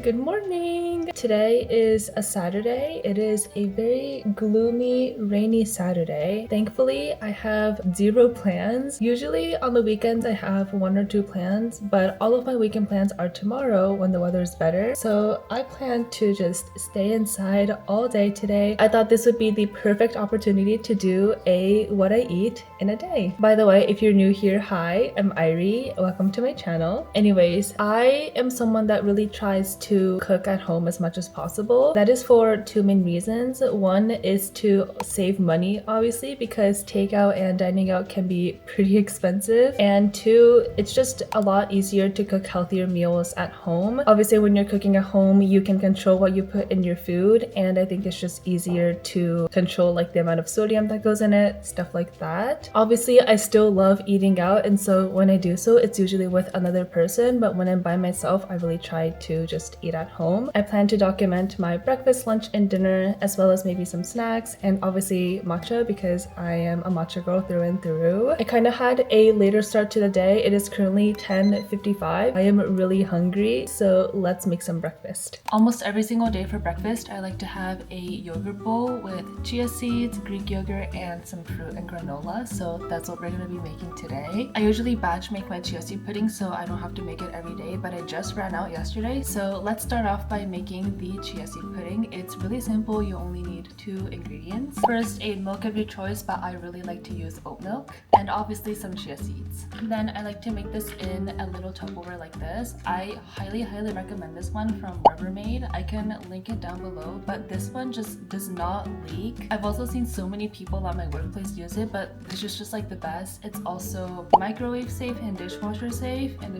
Good morning! Today is a Saturday. It is a very gloomy, rainy Saturday. Thankfully, I have zero plans. Usually on the weekends I have one or two plans, but all of my weekend plans are tomorrow when the weather is better. So I plan to just stay inside all day today. I thought this would be the perfect opportunity to do a what I eat in a day. By the way, if you're new here, hi, I'm Irie. Welcome to my channel. Anyways, I am someone that really tries to cook at home as much as possible. That is for two main reasons. One is to save money, obviously, because takeout and dining out can be pretty expensive. And two, it's just a lot easier to cook healthier meals at home. Obviously, when you're cooking at home, you can control what you put in your food, and I think it's just easier to control like the amount of sodium that goes in it, stuff like that. Obviously, I still love eating out, and so when I do so, it's usually with another person, but when I'm by myself, I really try to just eat at home. I plan to document my breakfast, lunch, and dinner, as well as maybe some snacks, and obviously matcha because I am a matcha girl through and through. I kind of had a later start to the day. It is currently 10:55. I am really hungry, so let's make some breakfast. Almost every single day for breakfast, I like to have a yogurt bowl with chia seeds, Greek yogurt, and some fruit and granola, so that's what we're going to be making today. I usually batch make my chia seed pudding so I don't have to make it every day, but I just ran out yesterday, so let's start off by making the chia seed pudding. It's really simple. You only need 2 ingredients. First, a milk of your choice, but I really like to use oat milk, and obviously some chia seeds. Then I like to make this in a little Tupperware like this. I highly recommend this one from Rubbermaid. I can link it down below, but this one just does not leak. I've also seen so many people at my workplace use it, but this is just like the best. It's also microwave safe and dishwasher safe, and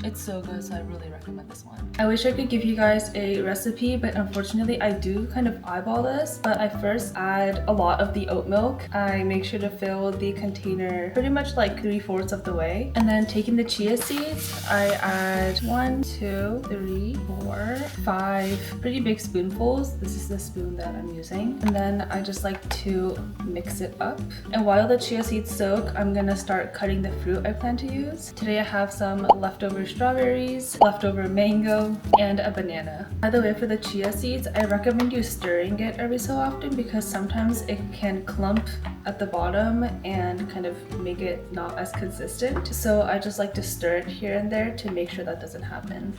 it's so good, so I really recommend this one. I wish I could give you guys a recipe, but unfortunately I do kind of eyeball this. But I first add a lot of the oat milk. I make sure to fill the container pretty much like 3/4 of the way, and then taking the chia seeds, I add 1, 2, 3, 4, 5 pretty big spoonfuls. This is the spoon that I'm using, and then I just like to mix it up. And while the chia seeds soak, I'm gonna start cutting the fruit I plan to use. Today I have some leftover strawberries, leftover mango, and a banana. By the way, for the chia seeds, I recommend you stirring it every so often because sometimes it can clump at the bottom and kind of make it not as consistent. So I just like to stir it here and there to make sure that doesn't happen.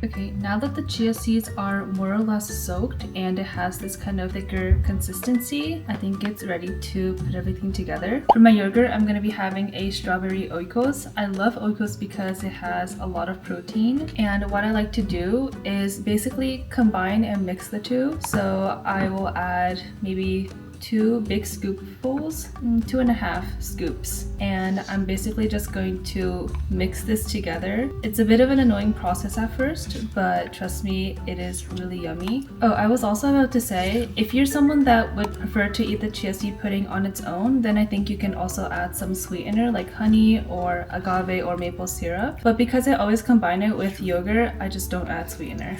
Okay, now that the chia seeds are more or less soaked and it has this kind of thicker consistency, I think it's ready to put everything together. For my yogurt, I'm going to be having a strawberry 𝖼𝢘. I love 𝖼𝢘 because it has a lot of protein, and what I like to do is basically combine and mix the two. So I will add maybe 2 big scoopfuls, 2.5 scoops, and I'm basically just going to mix this together. It's a bit of an annoying process at first, but trust me, it is really yummy. Oh, I was also about to say, if you're someone that would prefer to eat the chia seed pudding on its own, then I think you can also add some sweetener like honey or agave or maple syrup, but because I always combine it with yogurt, I just don't add sweetener.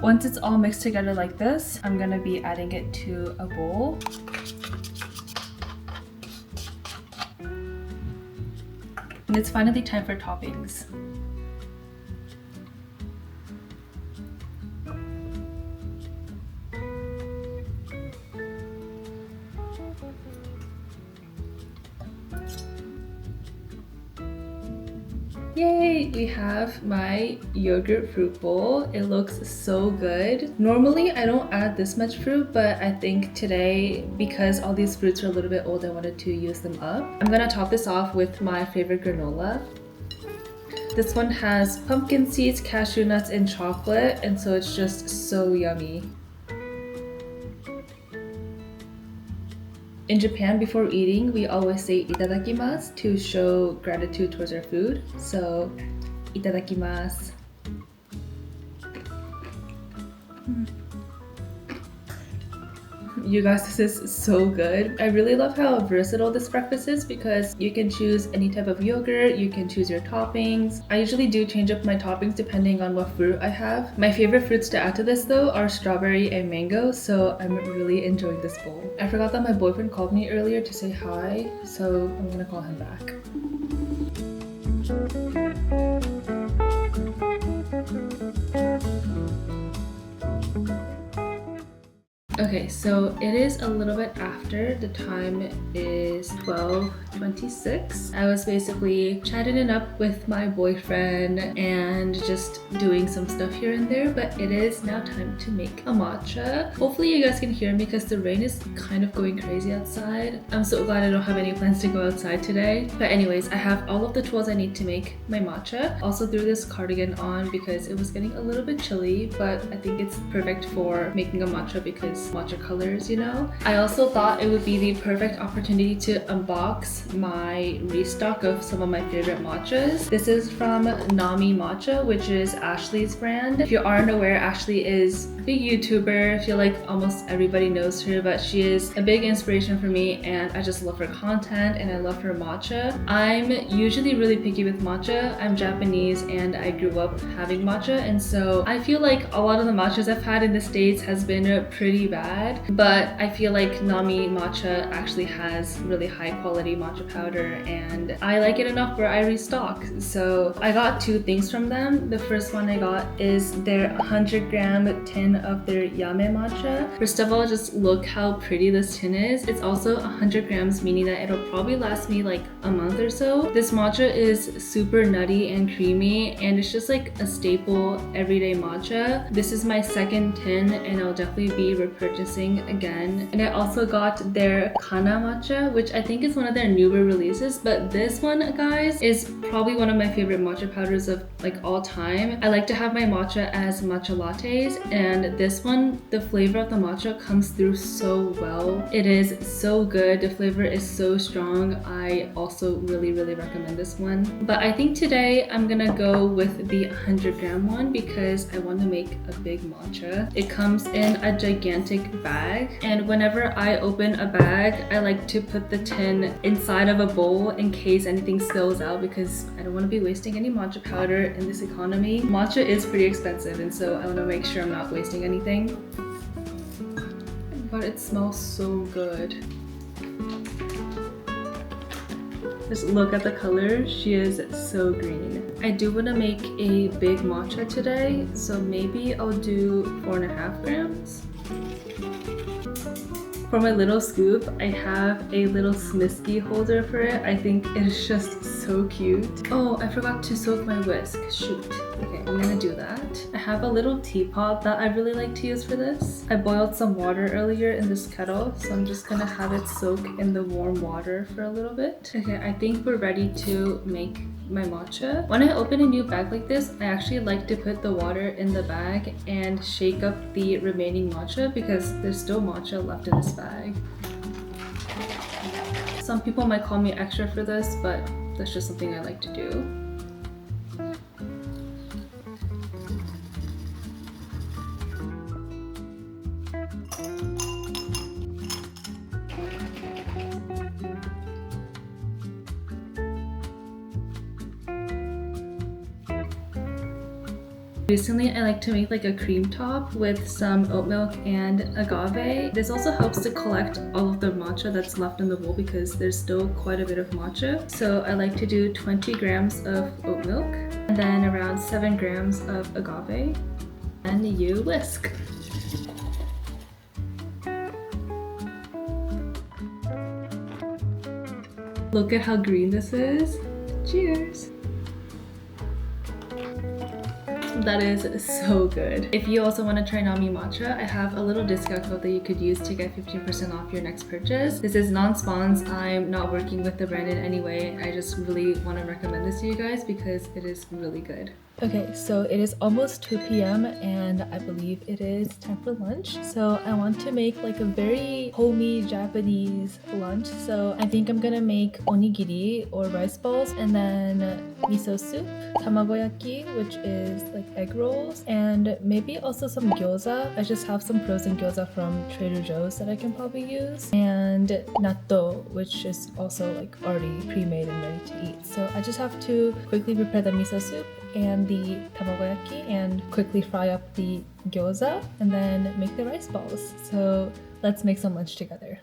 Once it's all mixed together like this, I'm gonna be adding it to a bowl. And it's finally time for toppings. Yay! We have my yogurt fruit bowl. It looks so good. Normally I don't add this much fruit, but I think today, because all these fruits are a little bit old, I wanted to use them up. I'm gonna top this off with my favorite granola. This one has pumpkin seeds, cashew nuts, and chocolate, and so it's just so yummy. In Japan, before eating, we always say itadakimasu to show gratitude towards our food. So, itadakimasu. You guys, this is so good. I really love how versatile this breakfast is because you can choose any type of yogurt, you can choose your toppings. I usually do change up my toppings depending on what fruit I have. My favorite fruits to add to this though are strawberry and mango, so I'm really enjoying this bowl. I forgot that my boyfriend called me earlier to say hi, so I'm gonna call him back. Okay, so it is a little bit after. The time is 12:26. I was basically chatting it up with my boyfriend and just doing some stuff here and there, but it is now time to make a matcha. Hopefully you guys can hear me because the rain is kind of going crazy outside. I'm so glad I don't have any plans to go outside today. But anyways, I have all of the tools I need to make my matcha. Also threw this cardigan on because it was getting a little bit chilly, but I think it's perfect for making a matcha because matcha colors, you know. I also thought it would be the perfect opportunity to unbox my restock of some of my favorite matchas. This is from 𝖼 Matcha, which is Ashley's brand. If you aren't aware, Ashley is a big YouTuber. I feel like almost everybody knows her, but she is a big inspiration for me and I just love her content and I love her matcha. I'm usually really picky with matcha. I'm Japanese and I grew up having matcha, and so I feel like a lot of the matchas I've had in the States has been pretty bad, but I feel like 𝖼 Matcha actually has really high quality matcha powder and I like it enough where I restock. So I got two things from them. The first one I got is their 100-gram tin of their yame matcha. First of all, just look how pretty this tin is. It's also 100 grams, meaning that it'll probably last me like a month or so. This matcha is super nutty and creamy and it's just like a staple everyday matcha. This is my second tin and I'll definitely be repurchasing again. And I also got their Kana matcha, which I think is one of their newer releases, but this one, guys, is probably one of my favorite matcha powders of like all time. I like to have my matcha as matcha lattes, and this one, the flavor of the matcha comes through so well. It is so good. The flavor is so strong. I also really recommend this one. But I think today I'm gonna go with the 100-gram one because I want to make a big matcha. It comes in a gigantic bag, and whenever I open a bag, I like to put the tin inside of a bowl in case anything spills out because I don't want to be wasting any matcha powder in this economy. Matcha is pretty expensive, and so I want to make sure I'm not wasting anything. But it smells so good. Just look at the color. She is so green. I do want to make a big matcha today, so maybe I'll do 4.5 grams. For my little scoop, I have a little Smisky holder for it. I think it's just so cute. Oh, I forgot to soak my whisk. Shoot. Okay, I'm gonna do that. I have a little teapot that I really like to use for this. I boiled some water earlier in this kettle, so I'm just gonna have it soak in the warm water for a little bit. Okay, I think we're ready to make my matcha. When I open a new bag like this, I actually like to put the water in the bag and shake up the remaining matcha because there's still matcha left in this bag. Some people might call me extra for this, but that's just something I like to do. Recently, I like to make like a cream top with some oat milk and agave. This also helps to collect all of the matcha that's left in the bowl because there's still quite a bit of matcha. So I like to do 20 grams of oat milk and then around 7 grams of agave. And you whisk. Look at how green this is. Cheers! That is so good. If you also want to try 𝖼 Matcha, I have a little discount code that you could use to get 15% off your next purchase. This is non-spons. I'm not working with the brand in any way. I just really want to recommend this to you guys because it is really good. Okay, so it is almost 2 p.m. and I believe it is time for lunch. So I want to make like a very homey Japanese lunch. So I think I'm gonna make onigiri or rice balls, and then miso soup, tamagoyaki, which is like egg rolls, and maybe also some gyoza. I just have some frozen gyoza from Trader Joe's that I can probably use, and natto, which is also like already pre-made and ready to eat. So I just have to quickly prepare the miso soup and the tamagoyaki and quickly fry up the gyoza and then make the rice balls. So let's make some lunch together.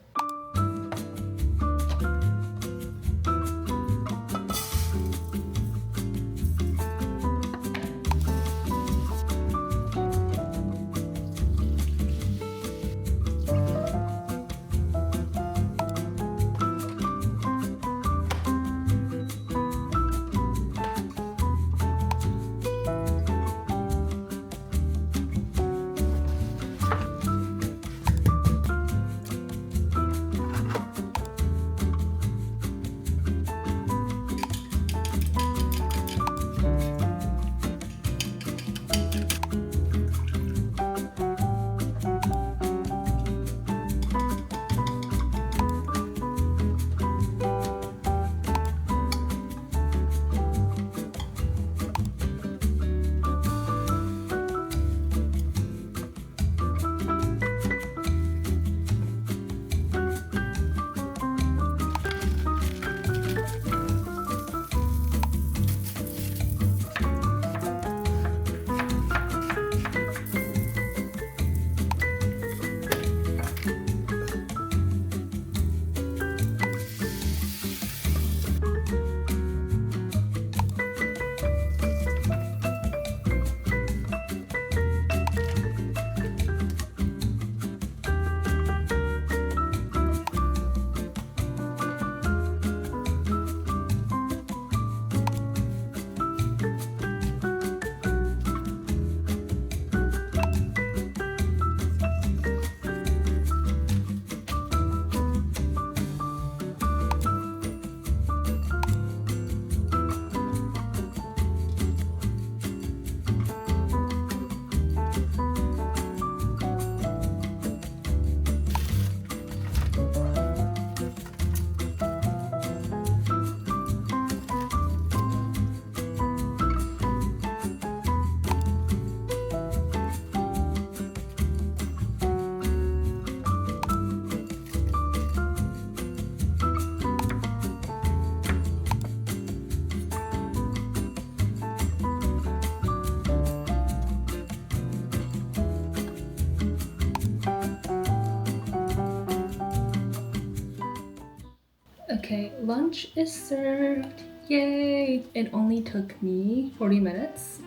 Okay, lunch is served. Yay! It only took me 40 minutes.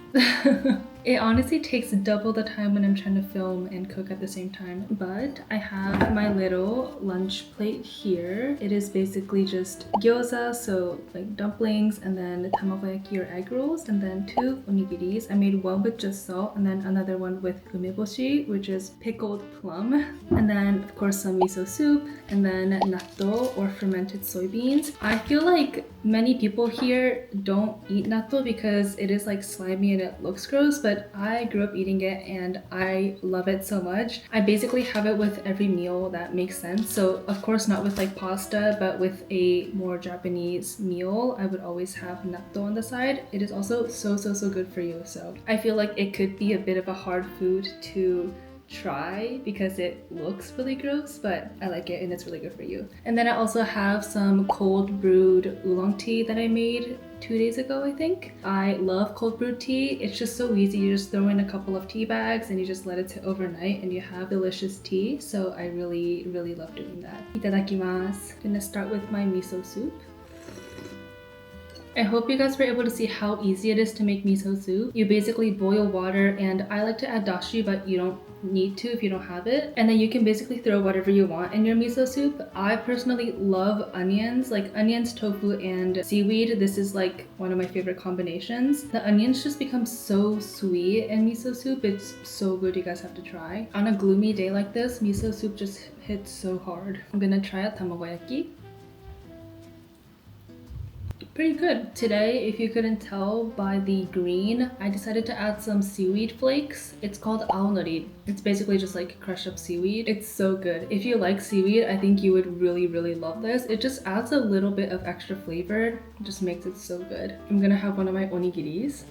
It honestly takes double the time when I'm trying to film and cook at the same time, but I have my little lunch plate here. It is basically just gyoza, so like dumplings, and then tamagoyaki or egg rolls, and then 2 onigiris. I made one with just salt and then another one with 𝖼🪉, which is pickled plum, and then of course some miso soup, and then natto or fermented soybeans. I feel like many people here don't eat natto because it is like slimy and it looks gross, but I grew up eating it and I love it so much. I basically have it with every meal that makes sense. So of course not with like pasta, but with a more Japanese meal, I would always have natto on the side. It is also so good for you. So I feel like it could be a bit of a hard food to try because it looks really gross, but I like it and it's really good for you. And then I also have some cold brewed oolong tea that I made 2 days ago, I think. I love cold brewed tea. It's just so easy. You just throw in a couple of tea bags and you just let it sit overnight and you have delicious tea. So I really love doing that. Itadakimasu. Gonna start with my miso soup. I hope you guys were able to see how easy it is to make miso soup. You basically boil water, and I like to add dashi, but you don't need to if you don't have it. And then you can basically throw whatever you want in your miso soup. I personally love onions, like onions, tofu, and seaweed. This is like one of my favorite combinations. The onions just become so sweet in miso soup. It's so good. You guys have to try. On a gloomy day like this, miso soup just hits so hard. I'm gonna try out tamagoyaki. Pretty good. Today, if you couldn't tell by the green, I decided to add some seaweed flakes. It's called 𝖼. It's basically just like crushed up seaweed. It's so good. If you like seaweed, I think you would really love this. It just adds a little bit of extra flavor. It just makes it so good. I'm gonna have one of my onigiris.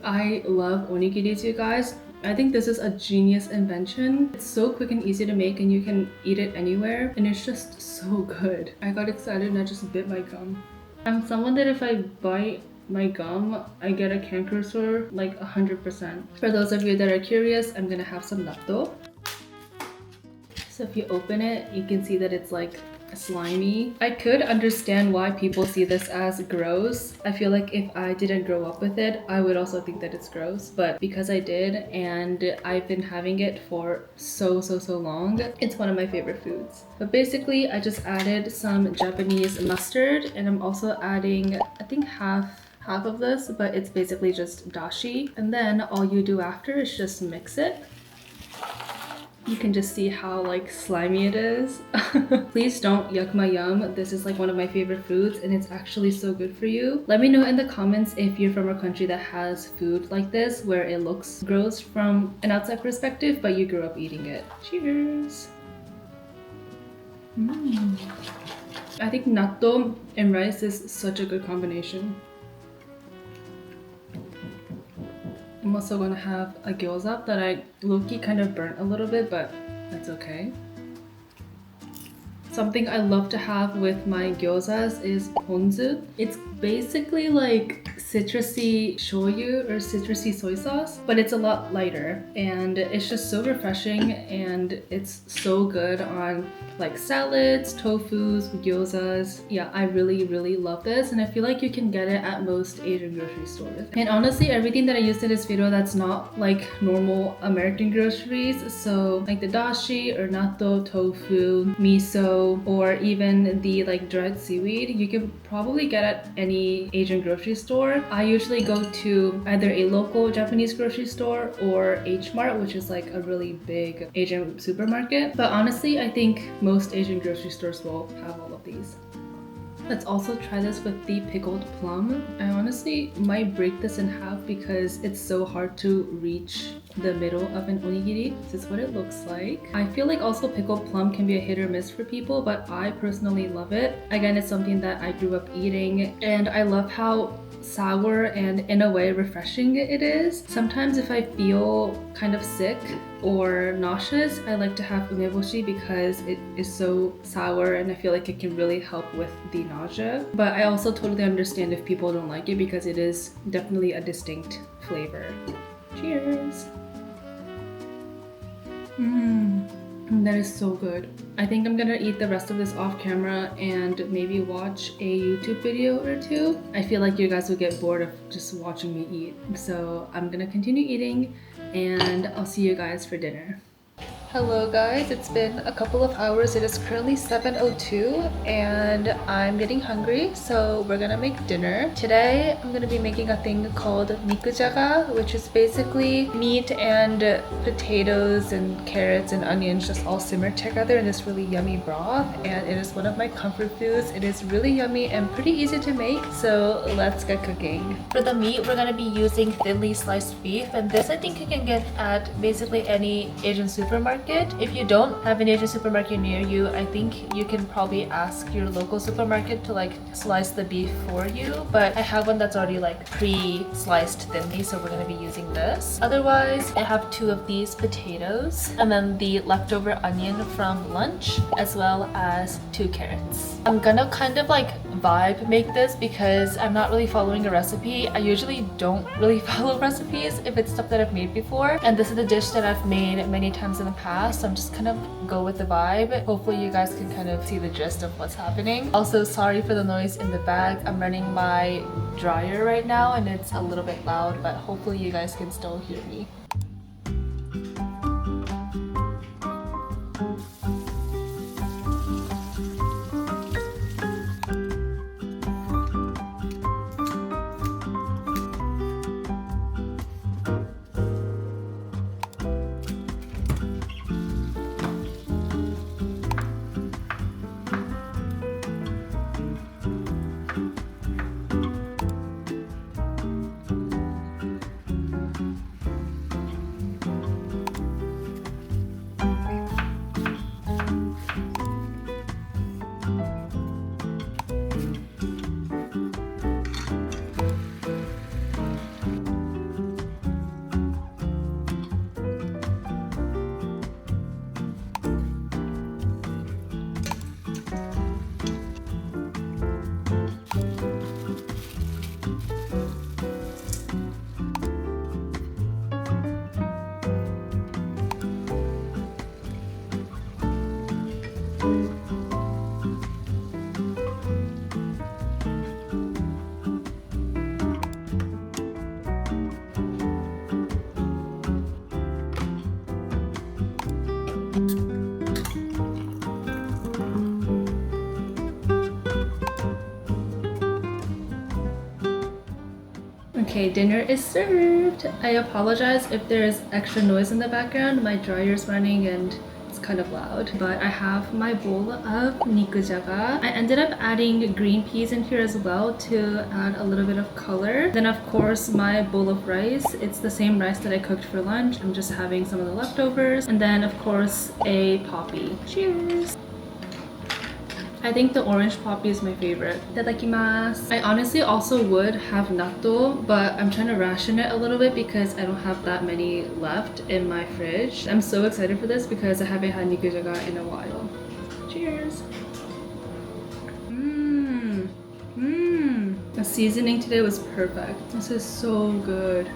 I love onigiris, you guys. I think this is a genius invention. It's so quick and easy to make and you can eat it anywhere and it's just so good. I got excited and I just bit my gum. I'm someone that if I bite my gum, I get a canker sore like 100%. For those of you that are curious, I'm gonna have some natto. So if you open it, you can see that it's like slimy. I could understand why people see this as gross. I feel like if I didn't grow up with it, I would also think that it's gross. But because I did and I've been having it for so long, it's one of my favorite foods. But basically, I just added some Japanese mustard and I'm also adding, I think half of this, but it's basically just dashi. And then all you do after is just mix it. You can just see how like slimy it is. Please don't 𖥧�. This is like one of my favorite foods and it's actually so good for you. Let me know in the comments if you're from a country that has food like this where it looks gross from an outside perspective but you grew up eating it. Cheers! I think natto and rice is such a good combination. I'm also gonna have a 𝖼𝖤 that I low-key kind of burnt a little bit, but that's okay. Something I love to have with my 𝖼𝖤s is ponzu. It's basically like citrusy shoyu or citrusy soy sauce, but it's a lot lighter and it's just so refreshing and it's so good on like salads, tofus, 𝖼𝖤s. Yeah, I really love this and I feel like you can get it at most Asian grocery stores. And honestly, everything that I used in this video that's not like normal American groceries, so like the dashi or natto, tofu, miso, or even the like dried seaweed, you can probably get at any Asian grocery store. I usually go to either a local Japanese grocery store or H Mart, which is like a really big Asian supermarket. But honestly, I think most Asian grocery stores will have all of these. Let's also try this with the pickled plum. I honestly might break this in half because it's so hard to reach the middle of an onigiri. This is what it looks like. I feel like also pickled plum can be a hit or miss for people, but I personally love it. Again, it's something that I grew up eating and I love how sour and in a way refreshing it is. Sometimes if I feel kind of sick or nauseous, I like to have umeboshi because it is so sour and I feel like it can really help with the nausea. But I also totally understand if people don't like it because it is definitely a distinct flavor. Cheers! That is so good. I think I'm gonna eat the rest of this off camera and maybe watch a YouTube video or two. I feel like you guys will get bored of just watching me eat. So I'm gonna continue eating and I'll see you guys for dinner. Hello guys, it's been a couple of hours. It is currently 7:02 and I'm getting hungry, so we're gonna make dinner. Today I'm gonna be making a thing called 𖼧𖤧, which is basically meat and potatoes and carrots and onions just all simmered together in this really yummy broth, and it is one of my comfort foods. It is really yummy and pretty easy to make, so let's get cooking. For the meat, we're gonna be using thinly sliced beef, and this I think you can get at basically any Asian supermarket. If you don't have an Asian supermarket near you, I think you can probably ask your local supermarket to like slice the beef for you, but I have one that's already like pre-sliced thinly, so we're gonna be using this. Otherwise, I have 2 of these potatoes and then the leftover onion from lunch, as well as 2 carrots. I'm gonna kind of like vibe make this because I'm not really following a recipe. I usually don't really follow recipes if it's stuff that I've made before, and this is a dish that I've made many times in the past, so I'm just kind of go with the vibe. Hopefully you guys can kind of see the gist of what's happening. Also, sorry for the noise in the back. I'm running my dryer right now and it's a little bit loud, but hopefully you guys can still hear me. Okay, dinner is served. I apologize if there's extra noise in the background. My dryer's running and it's kind of loud. But I have my bowl of 𖡼. I ended up adding green peas in here as well to add a little bit of color. Then of course my bowl of rice. It's the same rice that I cooked for lunch. I'm just having some of the leftovers. And then of course a poppy. Cheers! I think the orange poppy is my favorite. Itadakimasu. I honestly also would have natto, but I'm trying to ration it a little bit because I don't have that many left in my fridge. I'm so excited for this because I haven't had 𝖼 in a while. Cheers! The seasoning today was perfect. This is so good.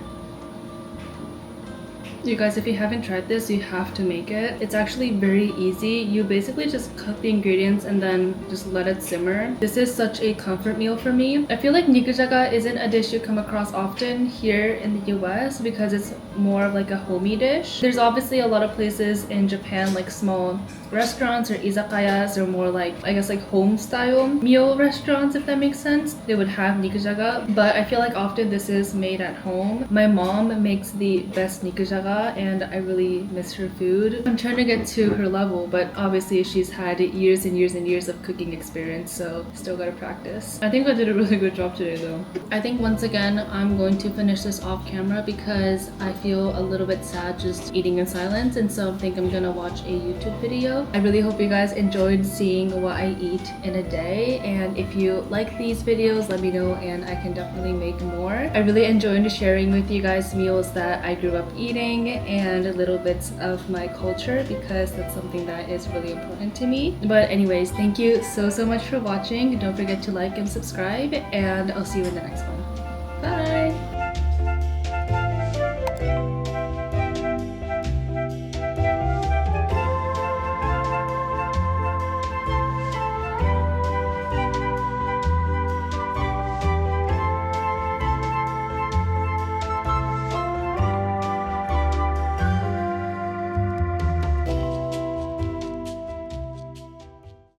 You guys, if you haven't tried this, you have to make it. It's actually very easy. You basically just cook the ingredients and then just let it simmer. This is such a comfort meal for me. I feel like � isn't a dish you come across often here in the US because it's more of like a homey dish. There's obviously a lot of places in Japan, like small restaurants or izakayas, or more like, I guess, like home style meal restaurants, if that makes sense. They would have �, but I feel like often this is made at home. My mom makes the best � and I really miss her food. I'm trying to get to her level, but obviously she's had years and years and years of cooking experience, so still gotta practice. I think I did a really good job today though. I think once again I'm going to finish this off camera because I feel a little bit sad just eating in silence, and so I think I'm gonna watch a YouTube video. I really hope you guys enjoyed seeing what I eat in a day, and if you like these videos, let me know and I can definitely make more. I really enjoyed sharing with you guys meals that I grew up eating and little bits of my culture because that's something that is really important to me. But anyways, thank you so much for watching. Don't forget to like and subscribe, and I'll see you in the next one. Bye!